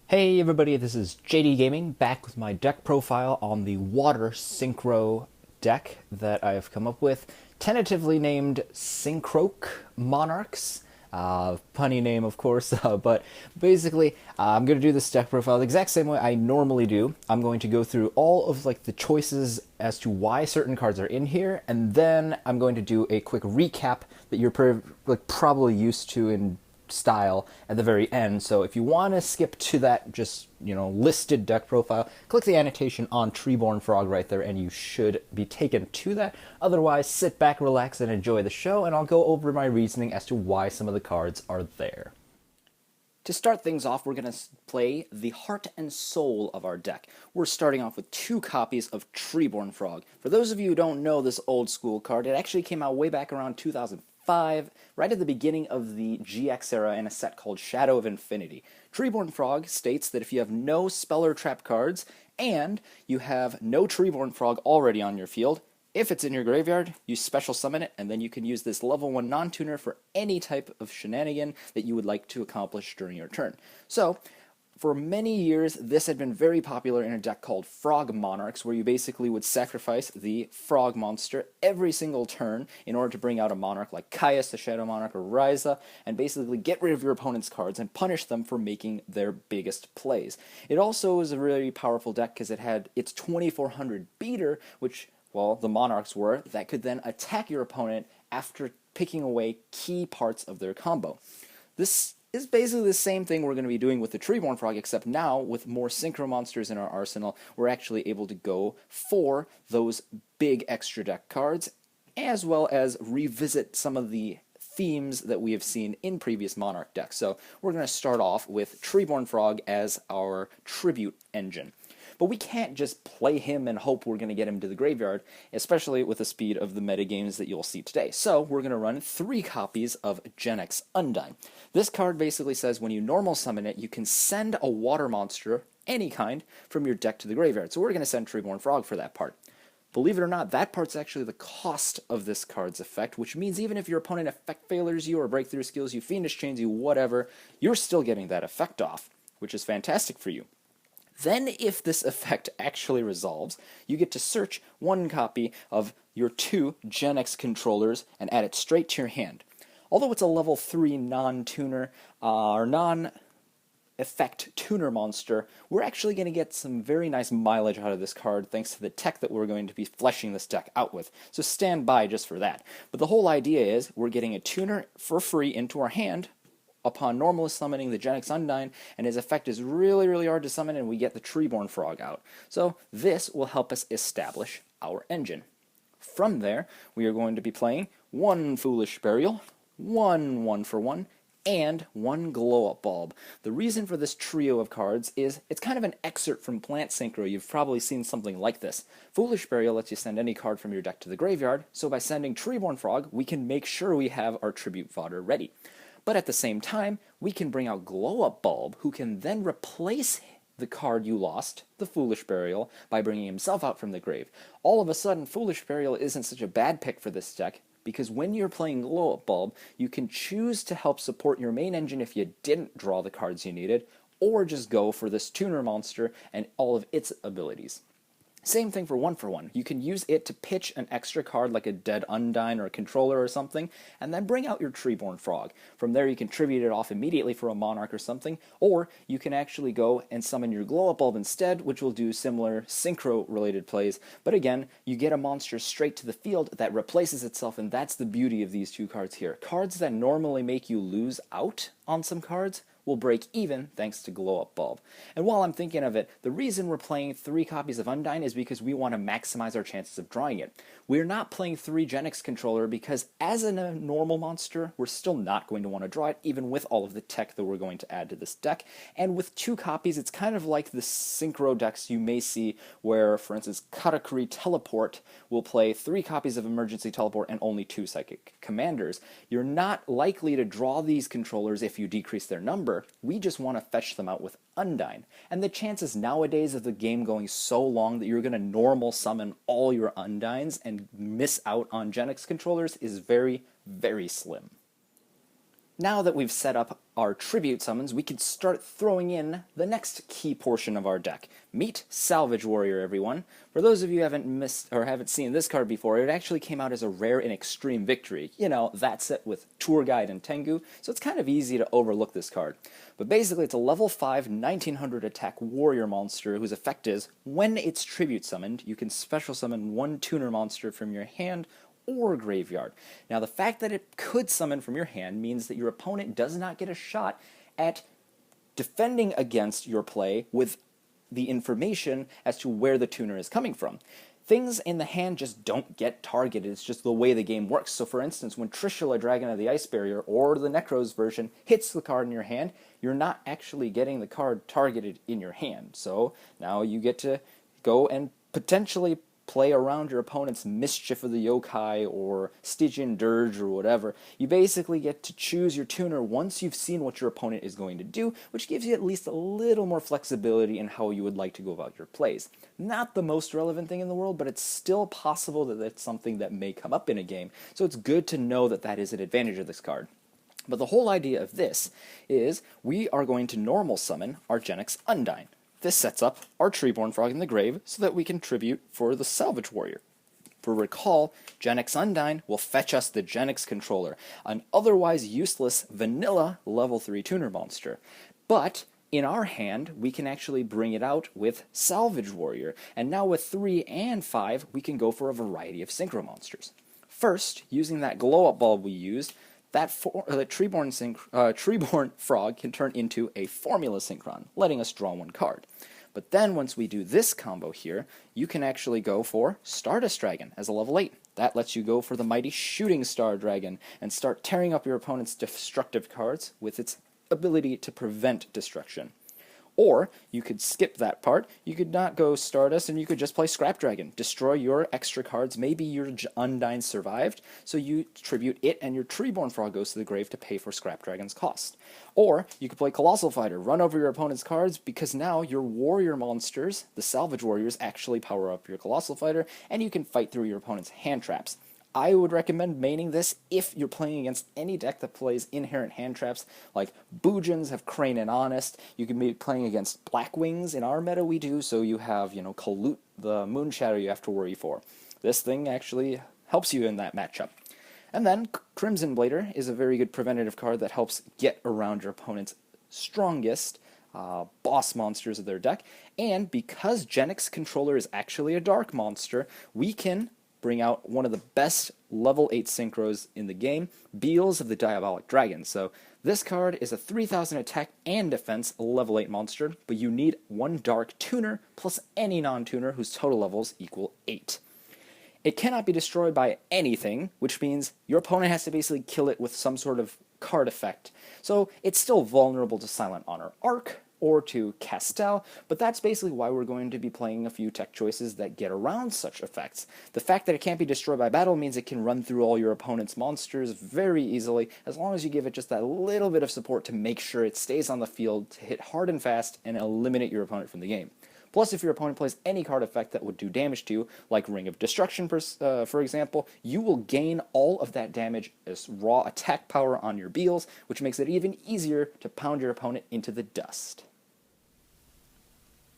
Hey everybody, this is JDGaming back with my deck profile on the Water Synchro deck that I've come up with, tentatively named Psyncroak Monarchs. Punny name, of course, but basically, I'm going to do this deck profile the exact same way I normally do. I'm going to go through all of the choices as to why certain cards are in here, and then I'm going to do a quick recap that you're probably used to in style at the very end. So if you want to skip to that just listed deck profile, click the annotation on Treeborn Frog right there and you should be taken to that. Otherwise, sit back, relax, and enjoy the show, and I'll go over my reasoning as to why some of the cards are there. To start things off, we're going to play the heart and soul of our deck. We're starting off with 2 copies of Treeborn Frog. For those of you who don't know this old school card, it actually came out way back around 2005, right at the beginning of the GX era in a set called Shadow of Infinity. Treeborn Frog states that if you have no spell or trap cards, and you have no Treeborn Frog already on your field, if it's in your graveyard, you special summon it, and then you can use this level 1 non-tuner for any type of shenanigan that you would like to accomplish during your turn. So, for many years, this had been very popular in a deck called Frog Monarchs, where you basically would sacrifice the frog monster every single turn in order to bring out a monarch like Caius, the Shadow Monarch, or Ryza, and basically get rid of your opponent's cards and punish them for making their biggest plays. It also was a really powerful deck because it had its 2400 beater, which, well, the Monarchs were, that could then attack your opponent after picking away key parts of their combo. This is basically the same thing we're going to be doing with the Treeborn Frog, except now with more synchro monsters in our arsenal, we're actually able to go for those big extra deck cards, as well as revisit some of the themes that we have seen in previous Monarch decks. So we're going to start off with Treeborn Frog as our tribute engine. But we can't just play him and hope we're going to get him to the graveyard, especially with the speed of the metagames that you'll see today. So we're going to run 3 copies of Genex Undyne. This card basically says when you normal summon it, you can send a water monster, any kind, from your deck to the graveyard. So we're going to send Treeborn Frog for that part. Believe it or not, that part's actually the cost of this card's effect, which means even if your opponent effect failures you or breakthrough skills you, Fiendish Chains you, whatever, you're still getting that effect off, which is fantastic for you. Then, if this effect actually resolves, you get to search 1 copy of your 2 Genex controllers and add it straight to your hand. Although it's a level 3 non-tuner, or non-effect tuner monster, we're actually going to get some very nice mileage out of this card thanks to the tech that we're going to be fleshing this deck out with. So stand by just for that. But the whole idea is we're getting a tuner for free into our hand upon normal summoning the Genex Undyne, and his effect is really hard to summon, and we get the Treeborn Frog out. So this will help us establish our engine. From there, we are going to be playing 1 Foolish Burial, 1 1-for-1, and 1 Glow-Up Bulb. The reason for this trio of cards is it's kind of an excerpt from Plant Synchro. You've probably seen something like this. Foolish Burial lets you send any card from your deck to the graveyard, so by sending Treeborn Frog, we can make sure we have our Tribute Fodder ready. But at the same time, we can bring out Glow-Up Bulb, who can then replace the card you lost, the Foolish Burial, by bringing himself out from the grave. All of a sudden, Foolish Burial isn't such a bad pick for this deck, because when you're playing Glow-Up Bulb, you can choose to help support your main engine if you didn't draw the cards you needed, or just go for this tuner monster and all of its abilities. Same thing for 1-for-1. You can use it to pitch an extra card like a Dead Undyne or a Controller or something, and then bring out your Treeborn Frog. From there you can tribute it off immediately for a Monarch or something, or you can actually go and summon your Glow-Up Bulb instead, which will do similar Synchro-related plays, but again, you get a monster straight to the field that replaces itself, and that's the beauty of these 2 cards here. Cards that normally make you lose out on some cards will break even thanks to Glow-Up Bulb. And while I'm thinking of it, the reason we're playing 3 copies of Undyne is because we want to maximize our chances of drawing it. We're not playing 3 Genex Controller because as a normal monster, we're still not going to want to draw it, even with all of the tech that we're going to add to this deck. And with 2 copies, it's kind of like the Synchro decks you may see where, for instance, Katakuri Teleport will play 3 copies of Emergency Teleport and only 2 Psychic Commanders. You're not likely to draw these controllers if you decrease their number. We just want to fetch them out with Undyne. And the chances nowadays of the game going so long that you're going to normal summon all your Undynes and miss out on Genex controllers is very slim. Now that we've set up our tribute summons, we can start throwing in the next key portion of our deck. Meet Salvage Warrior, everyone. For those of you who haven't seen this card before, it actually came out as a rare in Extreme Victory. You know, that set with Tour Guide and Tengu, so it's kind of easy to overlook this card. But basically, it's a level 5, 1900 attack warrior monster whose effect is, when it's tribute summoned, you can special summon one tuner monster from your hand or graveyard. Now, the fact that it could summon from your hand means that your opponent does not get a shot at defending against your play with the information as to where the tuner is coming from. Things in the hand just don't get targeted. It's just the way the game works. So for instance, when Trishula, Dragon of the Ice Barrier, or the Necros version hits the card in your hand, you're not actually getting the card targeted in your hand. So now you get to go and potentially play around your opponent's Mischief of the Yokai or Stygian Dirge or whatever. You basically get to choose your tuner once you've seen what your opponent is going to do, which gives you at least a little more flexibility in how you would like to go about your plays. Not the most relevant thing in the world, but it's still possible that that's something that may come up in a game, so it's good to know that that is an advantage of this card. But the whole idea of this is we are going to normal summon our Genyx Undyne. This sets up our Treeborn Frog in the grave so that we can tribute for the Salvage Warrior. For recall, Genyx Undyne will fetch us the Genyx Controller, an otherwise useless vanilla level 3 tuner monster. But in our hand, we can actually bring it out with Salvage Warrior, and now with 3 and 5, we can go for a variety of synchro monsters. First, using that glow-up bulb we used, that Treeborn Frog can turn into a Formula Synchron, letting us draw one card. But then once we do this combo here, you can actually go for Stardust Dragon as a level 8. That lets you go for the mighty Shooting Star Dragon and start tearing up your opponent's destructive cards with its ability to prevent destruction. Or you could skip that part, you could not go Stardust, and you could just play Scrap Dragon. Destroy your extra cards, maybe your Undyne survived, so you tribute it and your Treeborn Frog goes to the grave to pay for Scrap Dragon's cost. Or you could play Colossal Fighter, run over your opponent's cards, because now your warrior monsters, the Salvage Warriors, actually power up your Colossal Fighter, and you can fight through your opponent's hand traps. I would recommend maining this if you're playing against any deck that plays inherent hand traps, like Boojans have Crane and Honest. You can be playing against Blackwings. In our meta we do, so you have, Kalut, the Moonshadow you have to worry for. This thing actually helps you in that matchup. And then Crimson Blader is a very good preventative card that helps get around your opponent's strongest boss monsters of their deck. And because Genyx Controller is actually a dark monster, we can bring out one of the best level 8 synchros in the game, Beels of the Diabolic Dragon. So this card is a 3000 attack and defense level 8 monster, but you need one dark tuner plus any non-tuner whose total levels equal 8. It cannot be destroyed by anything, which means your opponent has to basically kill it with some sort of card effect. So it's still vulnerable to Silent Honor Arc, or to Castel, but that's basically why we're going to be playing a few tech choices that get around such effects. The fact that it can't be destroyed by battle means it can run through all your opponent's monsters very easily, as long as you give it just that little bit of support to make sure it stays on the field to hit hard and fast and eliminate your opponent from the game. Plus, if your opponent plays any card effect that would do damage to you, like Ring of Destruction, for example, you will gain all of that damage as raw attack power on your Beels, which makes it even easier to pound your opponent into the dust.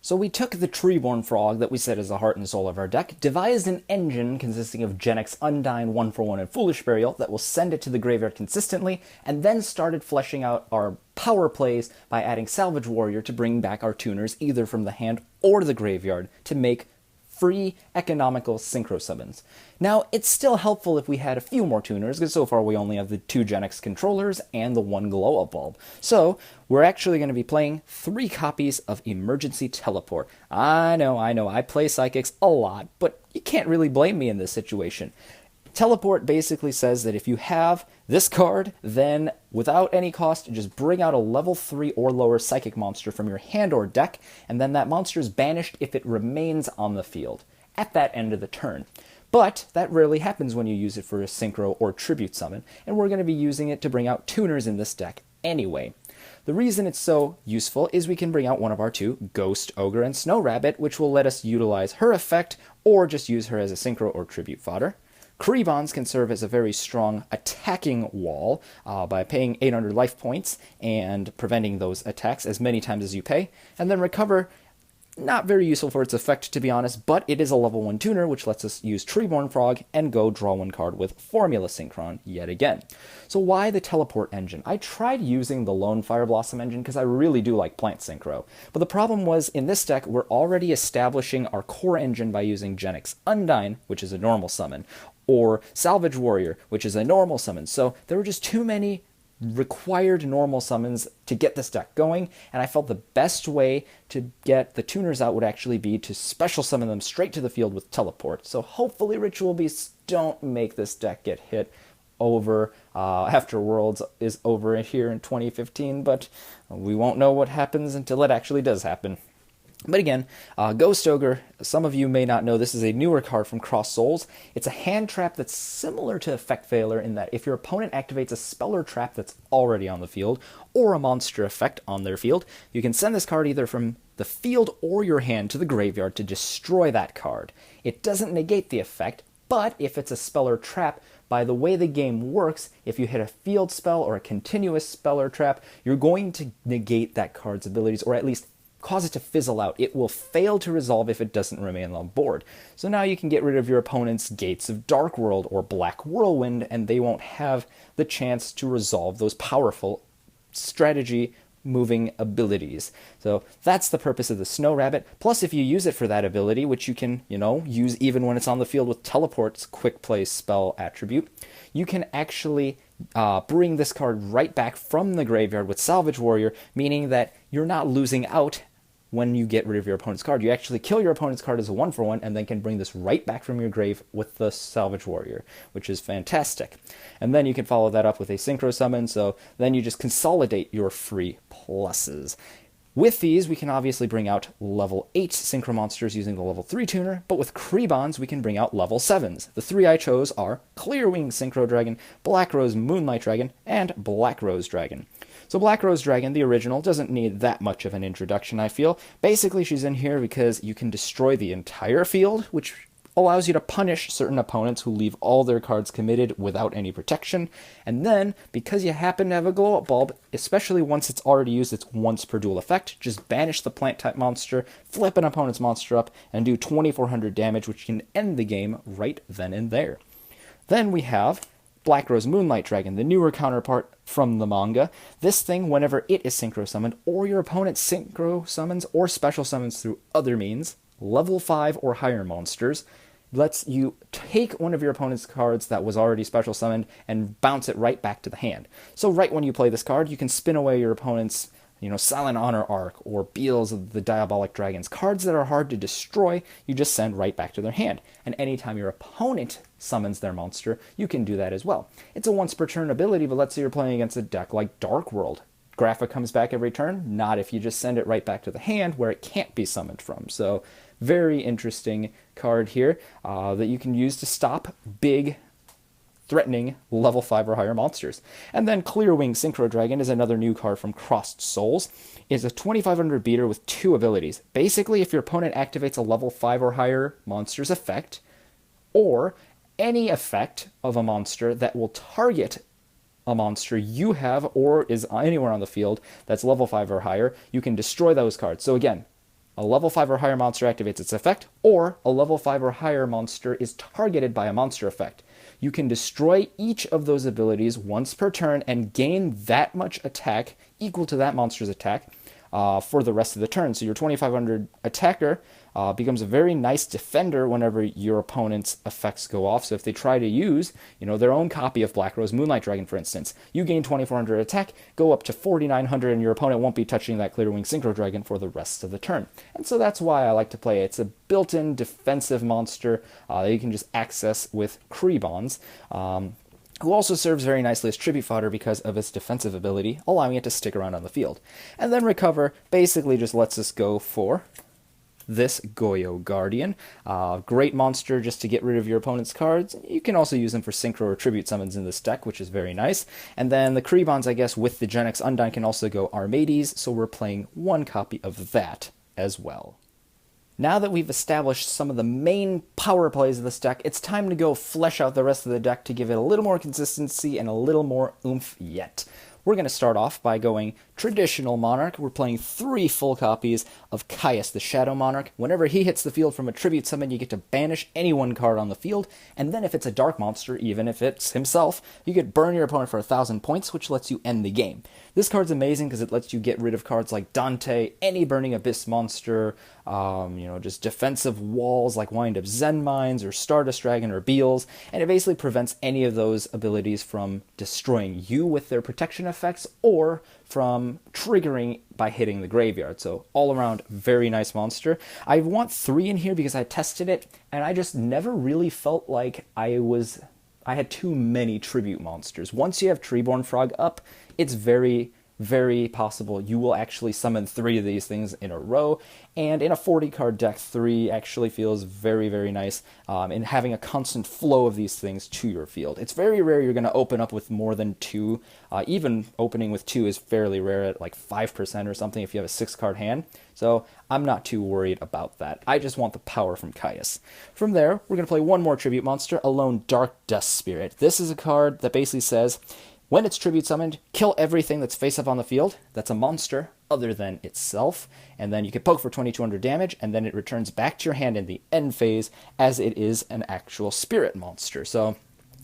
So we took the Treeborn Frog that we set as the heart and soul of our deck, devised an engine consisting of Genyx Undyne, 1-for-1, and Foolish Burial that will send it to the graveyard consistently, and then started fleshing out our power plays by adding Salvage Warrior to bring back our tuners either from the hand or the graveyard to make free, economical synchro summons. Now, it's still helpful if we had a few more tuners, because so far we only have the 2 Genyx controllers and the 1 glow-up bulb. So, we're actually going to be playing 3 copies of Emergency Teleport. I know, I play Psychics a lot, but you can't really blame me in this situation. Teleport basically says that if you have this card, then without any cost, just bring out a level 3 or lower Psychic monster from your hand or deck, and then that monster is banished if it remains on the field at that end of the turn. But that rarely happens when you use it for a Synchro or Tribute summon, and we're going to be using it to bring out tuners in this deck anyway. The reason it's so useful is we can bring out one of our 2, Ghost, Ogre, and Snow Rabbit, which will let us utilize her effect, or just use her as a Synchro or Tribute fodder. Kribons can serve as a very strong attacking wall by paying 800 life points and preventing those attacks as many times as you pay. And then Recover, not very useful for its effect, to be honest, but it is a level 1 tuner, which lets us use Treeborn Frog and go draw 1 card with Formula Synchron yet again. So why the teleport engine? I tried using the Lone Fire Blossom engine because I really do like Plant Synchro, but the problem was in this deck we're already establishing our core engine by using Genix Undyne, which is a normal summon, or Salvage Warrior, which is a normal summon, so there were just too many required normal summons to get this deck going, and I felt the best way to get the tuners out would actually be to special summon them straight to the field with teleport. So hopefully Ritual Beasts don't make this deck get hit over after Worlds is over here in 2015, but we won't know what happens until it actually does happen. But again, Ghost Ogre, some of you may not know, this is a newer card from Cross Souls. It's a hand trap that's similar to Effect Failure in that if your opponent activates a spell or trap that's already on the field, or a monster effect on their field, you can send this card either from the field or your hand to the graveyard to destroy that card. It doesn't negate the effect, but if it's a spell or trap, by the way the game works, if you hit a field spell or a continuous spell or trap, you're going to negate that card's abilities, or at least cause it to fizzle out. It will fail to resolve if it doesn't remain on board. So now you can get rid of your opponent's Gates of Dark World or Black Whirlwind, and they won't have the chance to resolve those powerful strategy moving abilities. So that's the purpose of the Snow Rabbit. Plus, if you use it for that ability, which you can, use even when it's on the field with Teleport's quick play spell attribute, you can actually bring this card right back from the graveyard with Salvage Warrior, meaning that you're not losing out when you get rid of your opponent's card. You actually kill your opponent's card as a 1-for-1 and then can bring this right back from your grave with the Salvage Warrior, which is fantastic. And then you can follow that up with a Synchro Summon, so then you just consolidate your free pluses. With these, we can obviously bring out level 8 Synchro monsters using the level 3 tuner, but with Kribons, we can bring out level 7s. The 3 I chose are Clearwing Synchro Dragon, Black Rose Moonlight Dragon, and Black Rose Dragon. So Black Rose Dragon, the original, doesn't need that much of an introduction, I feel. Basically, she's in here because you can destroy the entire field, which allows you to punish certain opponents who leave all their cards committed without any protection. And then, because you happen to have a glow-up bulb, especially once it's already used its once per duel effect, just banish the plant-type monster, flip an opponent's monster up, and do 2400 damage, which can end the game right then and there. Then we have Black Rose Moonlight Dragon, the newer counterpart from the manga. This thing, whenever it is synchro summoned, or your opponent synchro summons or special summons through other means, level 5 or higher monsters, lets you take one of your opponent's cards that was already special summoned and bounce it right back to the hand. So right when you play this card, you can spin away your opponent's Silent Honor Arc or Beals of the Diabolic Dragons. Cards that are hard to destroy, you just send right back to their hand. And anytime your opponent summons their monster, you can do that as well. It's a once per turn ability, but let's say you're playing against a deck like Dark World. Graphic comes back every turn, not if you just send it right back to the hand where it can't be summoned from. So very interesting card here that you can use to stop big threatening level 5 or higher monsters. And then Clearwing Synchro Dragon is another new card from Crossed Souls. It's a 2500 beater with 2 abilities. Basically, if your opponent activates a level 5 or higher monster's effect, or any effect of a monster that will target a monster you have or is anywhere on the field that's level 5 or higher, you can destroy those cards. So again, a level 5 or higher monster activates its effect, or a level 5 or higher monster is targeted by a monster effect. You can destroy each of those abilities once per turn and gain that much attack equal to that monster's attack for the rest of the turn. So your 2500 attacker becomes a very nice defender whenever your opponent's effects go off. So if they try to use, their own copy of Black Rose Moonlight Dragon, for instance, you gain 2400 attack, go up to 4900, and your opponent won't be touching that Clearwing Synchro Dragon for the rest of the turn. And so that's why I like to play it. It's a built-in defensive monster that you can just access with Kribons. Who also serves very nicely as tribute fodder because of its defensive ability, allowing it to stick around on the field. And then Recover basically just lets us go for this Yugioh Guardian. Great monster just to get rid of your opponent's cards. You can also use them for synchro or tribute summons in this deck, which is very nice. And then the Kribons, I guess, with the Genix Undyne can also go Armades, so we're playing 1 copy of that as well. Now that we've established some of the main power plays of this deck, it's time to go flesh out the rest of the deck to give it a little more consistency and a little more oomph yet. We're going to start off by going traditional Monarch. We're playing 3 full copies of Caius the Shadow Monarch. Whenever he hits the field from a tribute summon, you get to banish any one card on the field, and then if it's a dark monster, even if it's himself, you get burn your opponent for 1,000 points, which lets you end the game. This card's amazing because it lets you get rid of cards like Dante, any Burning Abyss monster, just defensive walls like Wind Up Zen Mines or Stardust Dragon or Beals, and it basically prevents any of those abilities from destroying you with their protection effects or from triggering by hitting the graveyard. So all around, very nice monster. I want 3 in here because I tested it, and I just never really felt like I had too many tribute monsters. Once you have Treeborn Frog up, it's very, very possible you will actually summon 3 of these things in a row, and in a 40-card deck, 3 actually feels very, very nice in having a constant flow of these things to your field. It's very rare you're going to open up with more than 2. Even opening with 2 is fairly rare at like 5% or something if you have a 6-card hand, so I'm not too worried about that. I just want the power from Caius. From there, we're going to play one more tribute monster, Alone Dark Dust Spirit. This is a card that basically says, when it's tribute summoned, kill everything that's face up on the field that's a monster other than itself, and then you can poke for 2200 damage, and then it returns back to your hand in the end phase as it is an actual spirit monster. So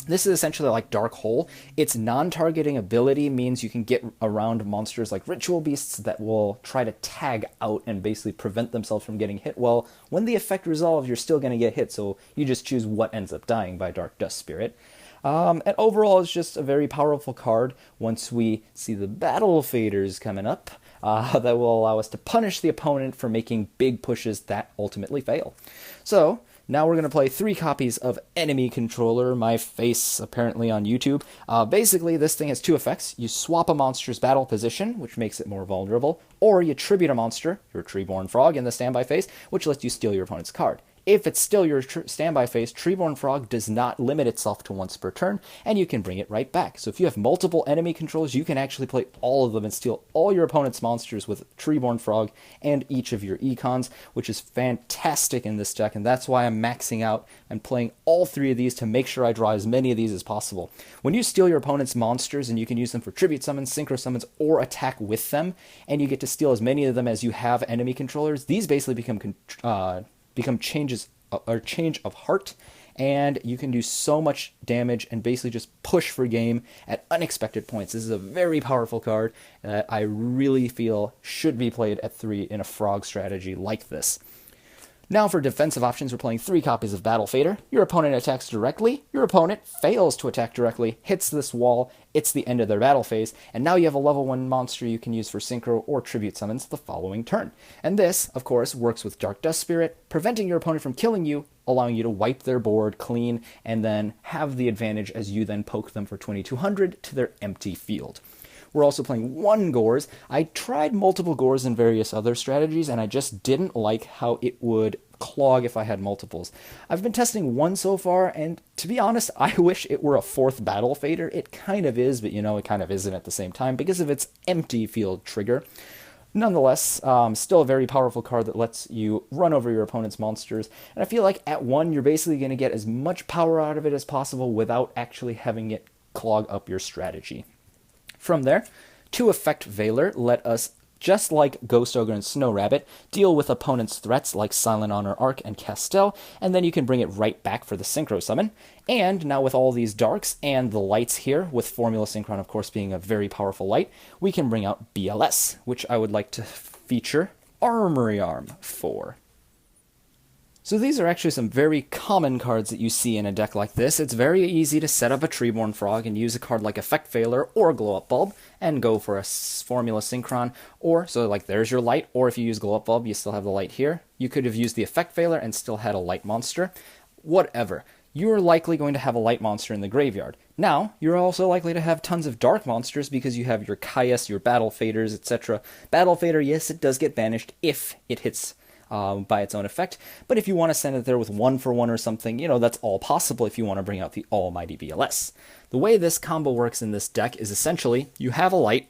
this is essentially like Dark Hole. Its non-targeting ability means you can get around monsters like Ritual Beasts that will try to tag out and basically prevent themselves from getting hit. Well, when the effect resolves, you're still going to get hit, so you just choose what ends up dying by Dark Dust Spirit. And overall, it's just a very powerful card once we see the Battle Faders coming up that will allow us to punish the opponent for making big pushes that ultimately fail. So now we're going to play 3 copies of Enemy Controller, my face apparently on YouTube. Basically, this thing has 2 effects. You swap a monster's battle position, which makes it more vulnerable, or you tribute a monster, your Treeborn Frog, in the standby phase, which lets you steal your opponent's card. If it's still your standby phase, Treeborn Frog does not limit itself to once per turn, and you can bring it right back. So if you have multiple enemy controls, you can actually play all of them and steal all your opponent's monsters with Treeborn Frog and each of your econs, which is fantastic in this deck, and that's why I'm maxing out and playing all 3 of these to make sure I draw as many of these as possible. When you steal your opponent's monsters, and you can use them for tribute summons, synchro summons, or attack with them, and you get to steal as many of them as you have enemy controllers, these basically become change of heart, and you can do so much damage and basically just push for game at unexpected points. This is a very powerful card that I really feel should be played at 3 in a frog strategy like this. Now for defensive options, we're playing 3 copies of Battle Fader. Your opponent attacks directly, your opponent fails to attack directly, hits this wall, it's the end of their battle phase, and now you have a level 1 monster you can use for synchro or tribute summons the following turn. And this, of course, works with Dark Dust Spirit, preventing your opponent from killing you, allowing you to wipe their board clean, and then have the advantage as you then poke them for 2200 to their empty field. We're also playing 1 Gores. I tried multiple Gores in various other strategies, and I just didn't like how it would clog if I had multiples. I've been testing 1 so far, and to be honest, I wish it were a 4th Battle Fader. It kind of is, but it kind of isn't at the same time because of its empty field trigger. Nonetheless, still a very powerful card that lets you run over your opponent's monsters, and I feel like at 1, you're basically going to get as much power out of it as possible without actually having it clog up your strategy. From there, 2 Effect Veiler let us, just like Ghost Ogre and Snow Rabbit, deal with opponent's threats like Silent Honor Arc and Castel, and then you can bring it right back for the Synchro Summon. And now with all these darks and the lights here, with Formula Synchron of course being a very powerful light, we can bring out BLS, which I would like to feature Armory Arm for. So these are actually some very common cards that you see in a deck like this. It's very easy to set up a Treeborn Frog and use a card like Effect Veiler or Glow Up Bulb and go for a Formula Synchron, or, so like there's your light, or if you use Glow Up Bulb, you still have the light here. You could have used the Effect Veiler and still had a light monster. Whatever. You're likely going to have a light monster in the graveyard. Now, you're also likely to have tons of dark monsters because you have your Caius, your Battle Faders, etc. Battle Fader, yes, it does get banished if it hits by its own effect, but if you want to send it there with 1-for-1 or something, that's all possible if you want to bring out the almighty BLS. The way this combo works in this deck is essentially, you have a light,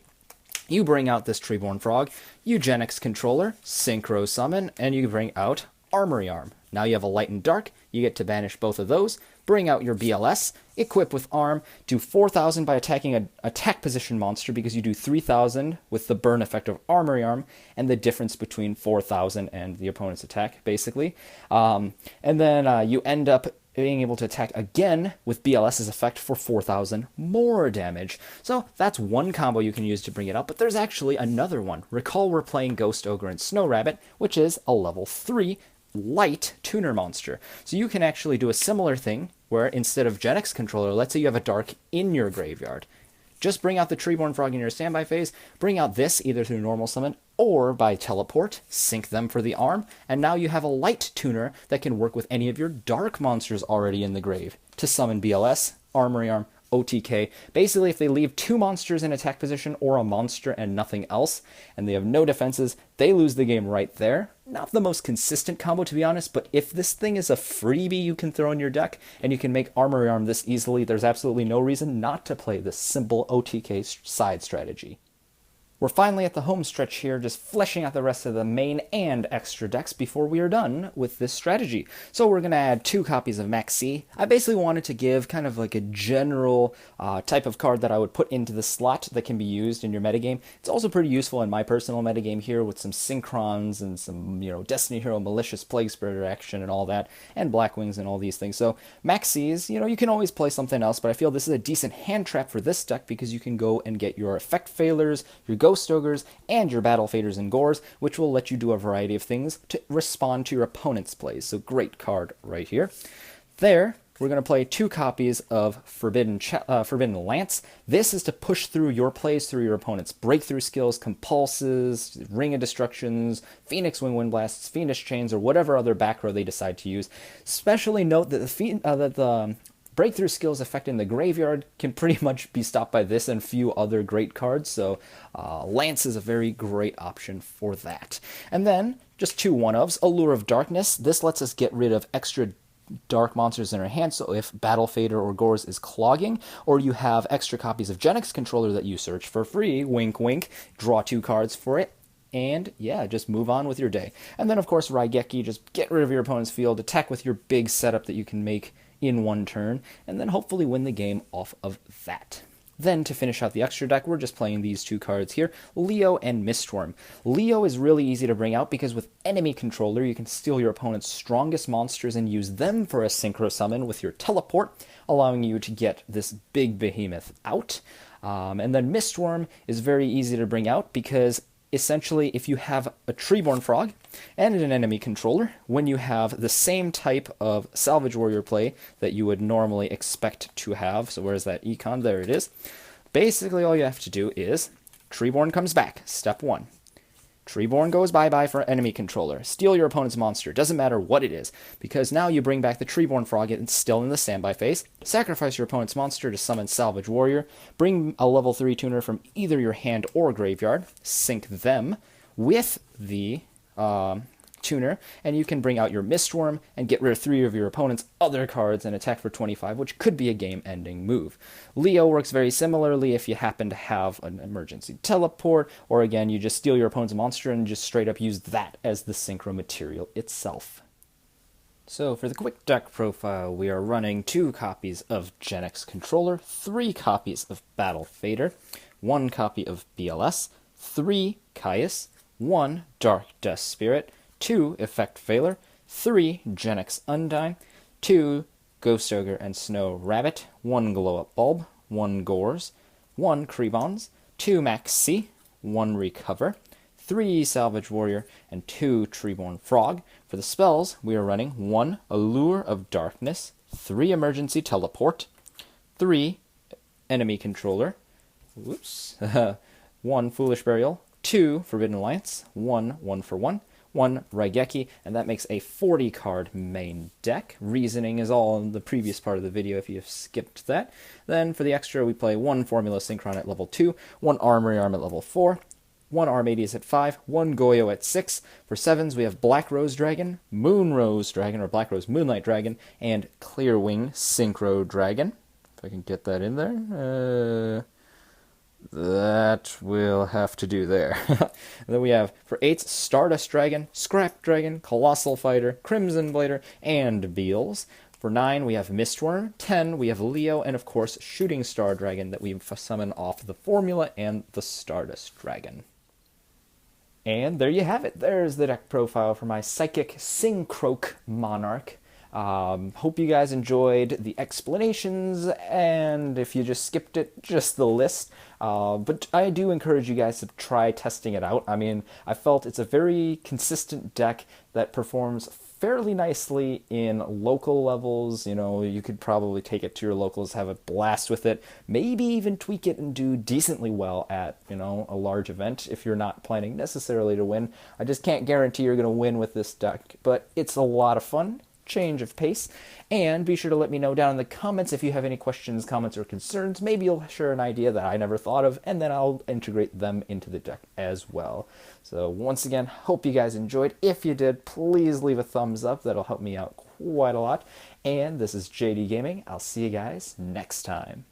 you bring out this Treeborn Frog, Eugenics Controller, Synchro Summon, and you bring out Armory Arm. Now you have a light and dark, you get to banish both of those, bring out your BLS, equip with Arm, do 4,000 by attacking an attack position monster because you do 3,000 with the burn effect of Armory Arm, and the difference between 4,000 and the opponent's attack, basically. And then you end up being able to attack again with BLS's effect for 4,000 more damage. So that's one combo you can use to bring it up, but there's actually another one. Recall we're playing Ghost Ogre and Snow Rabbit, which is a level 3 light tuner monster. So you can actually do a similar thing where instead of Gen X controller, let's say you have a dark in your graveyard. Just bring out the Treeborn Frog in your standby phase, bring out this either through normal summon or by teleport, sync them for the arm, and now you have a light tuner that can work with any of your dark monsters already in the grave to summon BLS, Armory Arm, OTK. Basically, if they leave 2 monsters in attack position or a monster and nothing else, and they have no defenses, they lose the game right there. Not the most consistent combo, to be honest, but if this thing is a freebie you can throw in your deck, and you can make Armory Arm this easily, there's absolutely no reason not to play this simple OTK side strategy. We're finally at the home stretch here, just fleshing out the rest of the main and extra decks before we are done with this strategy. So we're going to add 2 copies of Max C. I basically wanted to give kind of like a general type of card that I would put into the slot that can be used in your metagame. It's also pretty useful in my personal metagame here with some Synchrons and some, Destiny Hero Malicious Plague Spreader action and all that, and Blackwings and all these things. So Max C's, you can always play something else, but I feel this is a decent hand trap for this deck because you can go and get your effect failures, your Ghost Ogres, and your Battle Faders and Gores, which will let you do a variety of things to respond to your opponent's plays. So great card right here. There, we're going to play 2 copies of Forbidden Lance. This is to push through your plays through your opponent's breakthrough skills, compulses, Ring of Destructions, Phoenix Wing Wind Blasts, Fiendish Chains, or whatever other back row they decide to use. Especially note that the breakthrough skills affecting the graveyard can pretty much be stopped by this and few other great cards, so Lance is a very great option for that. And then, just 2 one-ofs. Allure of Darkness. This lets us get rid of extra dark monsters in our hand, so if Battle Fader or Gores is clogging, or you have extra copies of Gen X Controller that you search for free, wink wink, draw 2 cards for it, and yeah, just move on with your day. And then of course Raigeki, just get rid of your opponent's field, attack with your big setup that you can make in 1 turn, and then hopefully win the game off of that. Then to finish out the extra deck, we're just playing these 2 cards here, Leo and Mistworm. Leo is really easy to bring out because with enemy controller, you can steal your opponent's strongest monsters and use them for a synchro summon with your teleport, allowing you to get this big behemoth out. And then Mistworm is very easy to bring out because essentially, if you have a Treeborn Frog and an enemy controller, when you have the same type of Salvage Warrior play that you would normally expect to have, so where's that econ? There it is. Basically, all you have to do is Treeborn comes back, step 1. Treeborn goes bye-bye for enemy controller. Steal your opponent's monster, doesn't matter what it is, because now you bring back the Treeborn Frog, it's still in the standby phase, sacrifice your opponent's monster to summon Salvage Warrior, bring a level 3 tuner from either your hand or graveyard, sync them with the tuner, and you can bring out your Mistworm and get rid of 3 of your opponent's other cards and attack for 25, which could be a game-ending move. Leo works very similarly if you happen to have an emergency teleport, or again, you just steal your opponent's monster and just straight up use that as the synchro material itself. So for the quick deck profile, we are running 2 copies of Gen X Controller, 3 copies of Battle Fader, 1 copy of BLS, 3 Caius, 1 Dark Death Spirit, 2 Effect Failure, 3 Gen X Undyne, 2 Ghost Ogre and Snow Rabbit, 1 Glow Up Bulb, 1 Gores, 1 Krebons, 2 Max C, 1 Recover, 3 Salvage Warrior, and 2 Treeborn Frog. For the spells, we are running 1 Allure of Darkness, 3 Emergency Teleport, 3 Enemy Controller, 1 Foolish Burial, 2 Forbidden Alliance, 1 for 1, 1 Raigeki, and that makes a 40-card main deck. Reasoning is all in the previous part of the video if you've skipped that. Then for the extra, we play 1 Formula Synchron at level 2, 1 Armory Arm at level 4, 1 Armades at 5, 1 Goyo at 6. For 7s, we have Black Rose Dragon, Moon Rose Dragon, or Black Rose Moonlight Dragon, and Clearwing Synchro Dragon. If I can get that in there. that we'll have to do there. And then we have, for 8s, Stardust Dragon, Scrap Dragon, Colossal Fighter, Crimson Blader, and Beals. For 9, we have Mistworm. 10, we have Leo, and of course, Shooting Star Dragon that we summon off the Formula and the Stardust Dragon. And there you have it. There's the deck profile for my Psychic Psyncroak Monarch. Hope you guys enjoyed the explanations, and if you just skipped it, just the list. But I do encourage you guys to try testing it out. I mean, I felt it's a very consistent deck that performs fairly nicely in local levels. You know, you could probably take it to your locals, have a blast with it, maybe even tweak it and do decently well at, you know, a large event if you're not planning necessarily to win. I just can't guarantee you're going to win with this deck, but it's a lot of fun. Change of pace. And be sure to let me know down in the comments if you have any questions, comments, or concerns. Maybe you'll share an idea that I never thought of, and then I'll integrate them into the deck as well. So once again, hope you guys enjoyed. If you did, please leave a thumbs up. That'll help me out quite a lot. And this is JD Gaming. I'll see you guys next time.